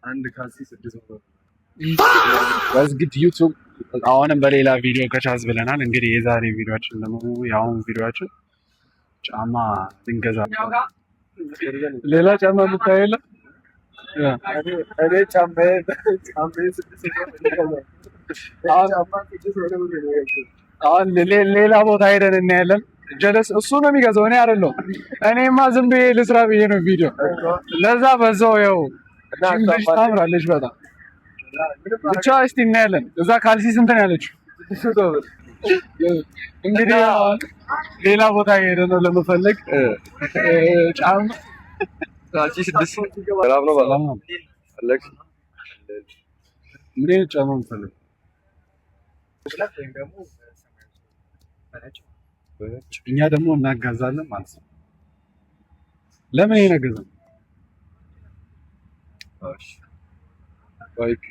አንድ ካልሲ 600 በዝግት ዩቲዩብ አሁንም በሌላ ቪዲዮ ከቻዝ ብለናል። እንግዲህ የዛሬ ቪዲዮአችን ደግሞ የአሁን ቪዲዮአችን ጫማ ልንገዛ ሌላ ጫማ የምታየለ እኔ ጫማዬ አሁን ሌላ ቦታ ሄደን እናያለን። ጀለስ እሱ ነው የሚገዛው፣ እኔ አይደለሁም። እኔማ ዝም ብዬ ልስራ ብዬ ነው ቪዲዮ። ለዛ በዛው ያው ትንሽ ታምራለች በጣም ብቻ። እስቲ እናያለን። እዛ ካልሲ ስንት ነው ያለችው? እንግዲህ ሌላ ቦታ ሄደን ነው ለመፈለግ ጫማ ካልሲ 6 ሰላም ነው ባላ ፈለግ ምን ጫማ እንፈልግ እኛ ደግሞ እናጋዛለን ማለት ነው። ለምን ይነገዛል? እሺ ባይክ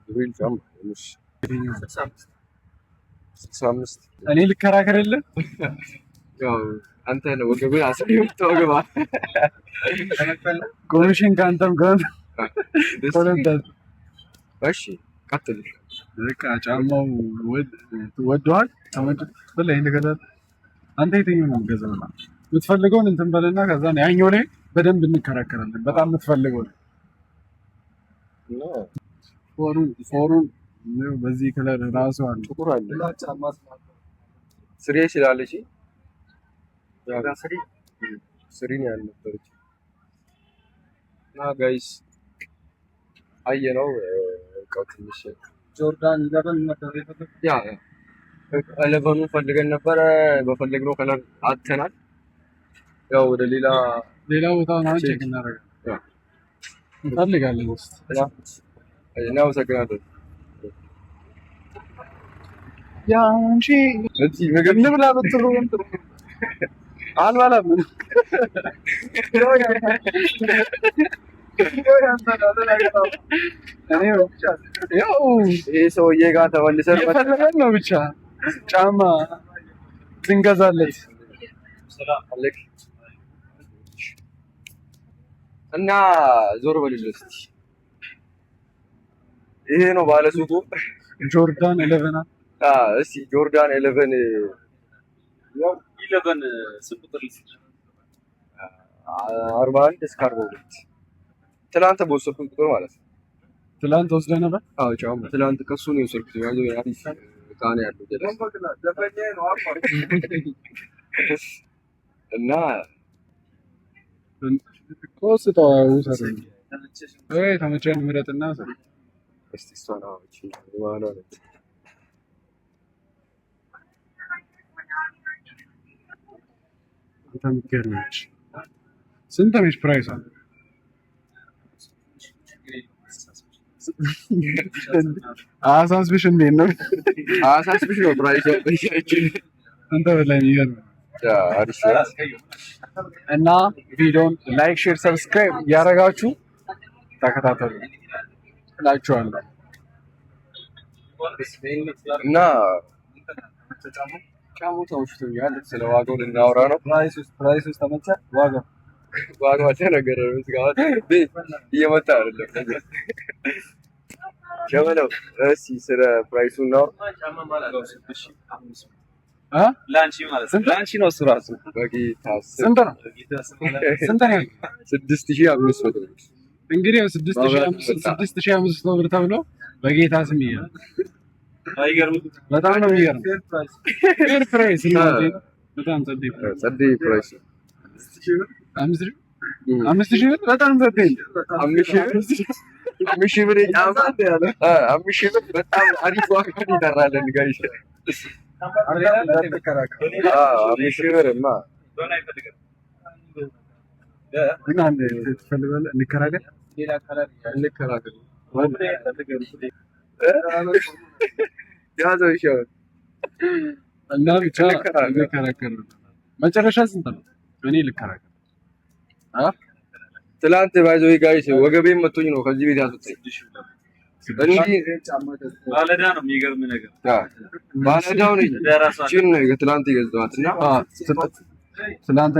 ሪል ጫማ እሺ 65 እኔ ልከራከርልህ። ያው አንተ ነው ወገቤ አስሪው ተወገባ ኮሚሽን ካንተም ጋር እሺ ቀጥል። በቃ ጫማው ወዷል ተመጭ በላይ እንደገና አንተ የትኛው ነው ገዛው? የምትፈልገውን እንትን በለና ከዛ ነው ያኛው ላይ በደንብ እንከራከራለን። በጣም የምትፈልገው ነው ፎሩን ነው። በዚህ ከለር ራሱ አለ ጥቁር አለ ስሪ ይችላል። እሺ ያ ስሪ ነው ያልነበረች እና ጋይስ አየነው ትንሽ ጆርዳን ይዘበን ነበር ያ ኤሌቨኑ ፈልገን ነበር። በፈለግነው ከለር አጥተናል። ያው ወደ ሌላ ቦታ ነው ቼክ እናደርጋለን እንፈልጋለን። ነው ሰግናለሁ ያ እንጂ እዚህ ምግብ እንብላ ብትሉ አልባላም ይሄ ሰውዬ ጋር ተመልሰን የፈለገን ነው ብቻ ጫማ ልንገዛለት እና ዞር በልልህ እስኪ። ይሄ ነው ባለሱቁ ጆርዳን 11 እስኪ ጆርዳን 11 ያው 11 ስንት ቁጥር ልስጥ? 41 እስከ 42 ትላንት በወሰድኩት ቁጥር ማለት ነው። ትላንት ወስደህ ነበር? አዎ ጫማ ትላንት ከሱ ነው የወሰድኩት። ያው አሪፍ ቃና ያለው እና ኮስታው ሰረኝ ተመቸኝ ምረጥና እስቲ እሷን አውጪ ማለት ነው። ተምከርነች ስንት ነሽ ፕራይስ አለ? አሳስብሽ እንዴት ነው? አሳስብሽ ነው ፕራይስ እንተ በላይ ይገርም አሪፍ እና ቪዲዮን ላይክ፣ ሼር፣ ሰብስክራይብ ያደረጋችሁ ተከታተሉ እላችኋለሁ። እና ጫማው ተመችቶኛል። ስለ ዋጋው ልናወራ ነው። ፕራይስ ውስጥ ተመቸ? ዋጋው ነገር ምስጋና እየመጣ አይደለም ጀመለው። እስኪ ስለ ፕራይሱ ነው ላንቺ ማለት ነው። ላንቺ ነው እሱ ራሱ በጌታ ስንት ነው? 6500 ብር። እንግዲህ 6500 ብር ተብሎ በጌታ ስም ይያል። አይገርም? በጣም ነው የሚገርም። ፌር ፕራይስ ነው። በጣም ጸዴ ፕራይስ 5000 ብር በጣም ጸዴ 5000 ብር ጫማ ያለ 5000 ብር በጣም አሪፍ ዋጋ ይደራለን ጋይስ። ግን አንድ ትፈልጋለህ? እንከራከር ያዘው ይሻላል እና ብቻ እንከራከር። መጨረሻ ስንት ነው? እኔ ልከራከር። ትላንት ባይዘው ጋይስ ወገቤን መቶኝ ነው ከዚህ ቤት ያስወጣኝ። ባለዳ ነው የሚገርም ነገር። ባለዳው ነኝ ጭን ነው ትላንት የገዛኋት እና ትላንት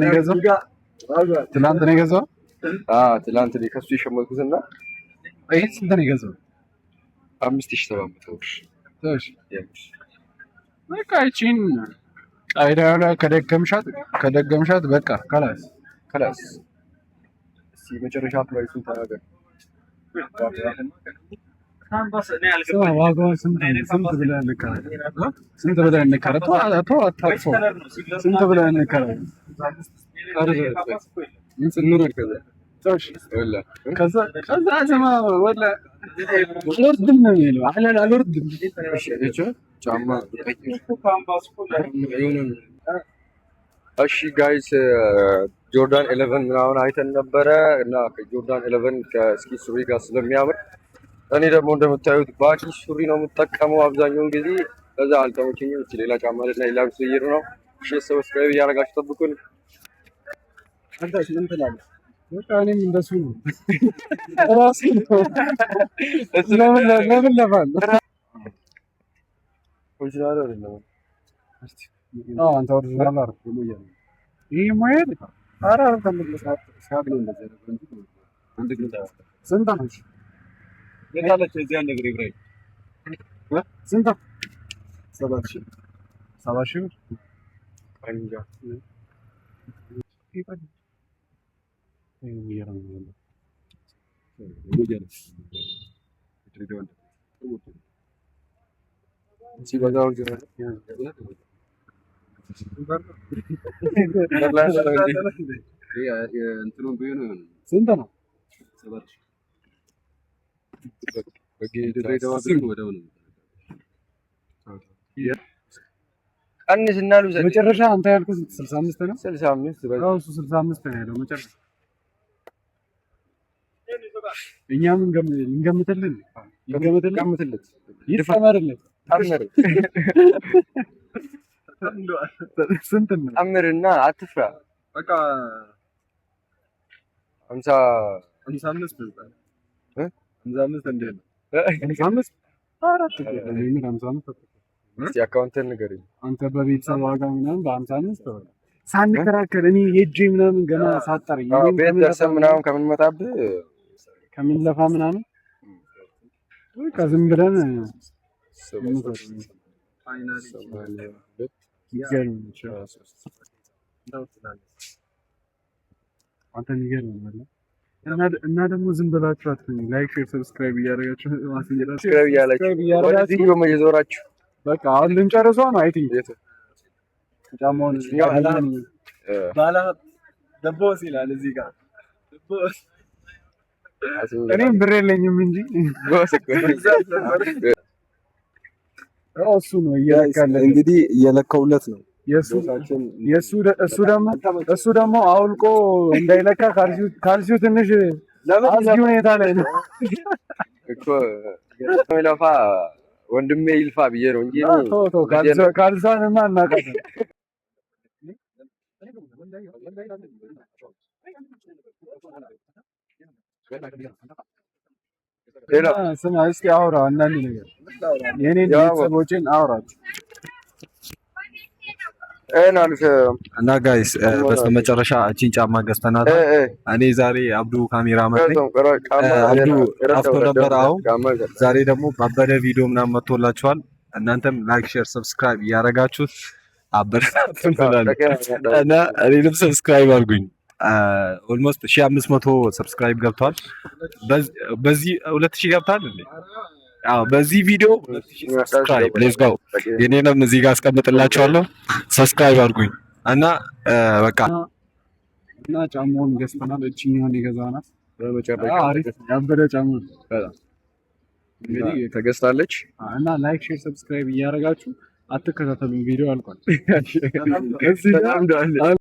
ነው የገዛው ትላንት ከሱ የሸመትኩትና ይሄ ስንት ነው የገዛው? 5700 ብር። በቃ ይቺን አይዳላ ከደገምሻት በቃ ከላስ እስኪ መጨረሻ ፕራይሱን ተናገር። ዋጋውን ስንት ብለህ እንከራለን? ስንት ብለህ እንከራለን? ስንት ብለህ እንከራለን? ከዛ ስማ ወላሂ አልወርድም ነው የሚለው። አልወርድም ጫማ እሺ ጋይስ ጆርዳን 11 ምናምን አይተን ነበረ እና ከጆርዳን 11 ከስኪ ሱሪ ጋር ስለሚያምር እኔ ደግሞ እንደምታዩት ባኪ ሱሪ ነው የምጠቀመው አብዛኛውን ጊዜ። ከዛ አልተመቸኝም። እቺ ሌላ ጫማ እና ሌላ ብስይር ነው። እሺ ሰብስክራይብ እያደረጋችሁ ጠብቁን። አንተስ ምን ትላለህ? በቃ እኔም እንደሱ ነው ራሴ ነው ለምን ለፋል ኦሪጂናል አይደለም። አንተ ኦሪጂናል አርፍ ነው ያለው። ይሄ ማየት አራ ተመለሳት ሳብሎ እንደዚህ ነው እንጂ አንድ ግንታ ስንት ነው? የታለች እዚህ አንድ ግሬ ብራይ ስንት? 7000 ብር አንጃ ሲበዛው ጀመረ ስንት ነው? ቀንስና ልውሰድ። መጨረሻ አንተ ያልኩት 65 ነው። 65 በቃ እሱ 65 ነው ያለው መጨረሻ። እኛም እንገምትልን ይጨመርልን። ስንት ነው? ጨምርና አትፍራ። በቃ 55 ነው። 55 እንዴ ነው? 55 አራት ነው። 55 እስቲ አካውንትን ንገረኝ። አንተ በቤተሰብ ዋጋ ምናምን በ55 ነው ሳንከራከር እኔ ሄጄ ምናምን ገና ሳጠረኝ ቤተሰብ ምናምን ከምንመጣብህ ከምንለፋ ምናምን በቃ ዝም ብለን አንተ የሚገርም ነው እና ደግሞ ዝም ብላችሁ አትሁኑ። ላይክ ሼር ሰብስክራይብ እያደረጋችሁ እየዞራችሁ በቃ አሁን ልንጨርሰው ነው። አይ ቲንክ ጫማውን ባላ ደቦስ ይላል እዚህ ጋር እኔም ብር የለኝም እንጂ እሱ ነው እየለካለት እንግዲህ እየለካውለት ነው። እሱ ደግሞ አውልቆ እንዳይለካ ካልሲው ትንሽ አስጊ ሁኔታ ላይ ነው እኮ ለፋ ወንድሜ ይልፋ ብዬ ነው እንጂ ካልሳንማ እናውቃለን። ስማ እስኪ አውራ አንዳንድ ነገር የኔን ቤተሰቦችን አውራቸው እና ጋይስ በስተመጨረሻ እቺን ጫማ ገዝተናል። እኔ ዛሬ አብዱ ካሜራማን ነኝ። አብዱ አፍቶ ነበር። አሁን ዛሬ ደግሞ ባበደ ቪዲዮ ምናምን መጥቶላችኋል። እናንተም ላይክ ሼር ሰብስክራይብ እያደረጋችሁት አበረታቱን እና እኔንም ሰብስክራይብ አድርጉኝ። ኦልሞስት 1500 ሰብስክራይብ ገብቷል። በዚህ 2000 ገብቷል እንዴ? አዎ በዚህ ቪዲዮ ሰብስክራይብ ሌትስ ጎ። የኔንም እዚህ ጋር አስቀምጥላችኋለሁ። ሰብስክራይብ አድርጉኝ እና በቃ እና ጫማውን ገዝተናል። እቺኛውን የገዛናት በመጨረሻ አሪፍ ያበደ ጫማ እንግዲህ ተገዝታለች እና ላይክ ሼር ሰብስክራይብ እያደረጋችሁ አትከታተሉ። ቪዲዮ አልቋል።